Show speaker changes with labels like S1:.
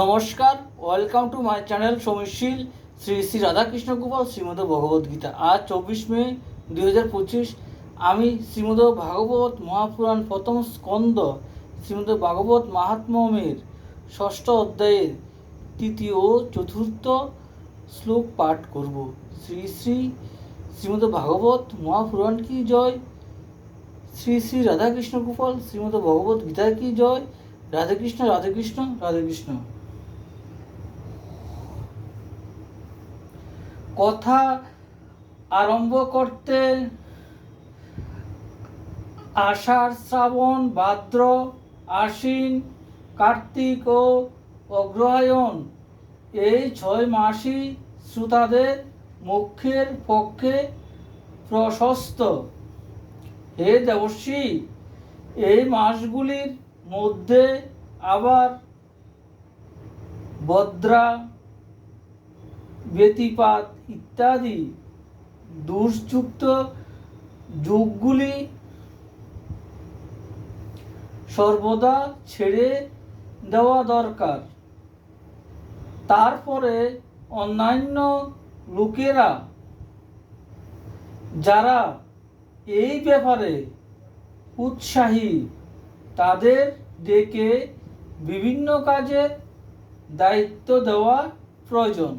S1: নমস্কার, welcome to my channel সমীশীল শ্রী শ্রী রাধাকৃষ্ণ গোপাল শ্রীমদ ভগবদ্গীতা। আজ 24 মে 2025। আমি শ্রীমদ ভাগবত মহাপুরাণ প্রথম স্কন্দ শ্রীমদ ভাগবত মাহাত্ম্যমের ষষ্ঠ অধ্যায়ের তৃতীয় ও চতুর্থ শ্লোক পাঠ করব। শ্রী শ্রী শ্রীমদ ভাগবত মহাপুরাণ কি জয়, শ্রী শ্রী রাধাকৃষ্ণ গোপাল শ্রীমদ ভগবত গীতা কি জয়। রাধে কৃষ্ণ রাধে কৃষ্ণ রাধে কৃষ্ণ। কথা আরম্ভ করতে আষাঢ়, শ্রাবণ, ভাদ্র, আশ্বিন, কার্তিক ও অগ্রহায়ণ এই 6 মাসই শ্রোতাদের মুখের পক্ষে প্রশস্ত। হে দেবর্ষি, এই মাসগুলির মধ্যে আবার বদ্রা, ব্যতিপাত ইত্যাদি দোষযুক্ত যুগগুলি সর্বদা ছেড়ে দেওয়া দরকার। তারপরে অন্যান্য লোকেরা যারা এই ব্যাপারে উৎসাহী তাদের ডেকে বিভিন্ন কাজের দায়িত্ব দেওয়া প্রয়োজন।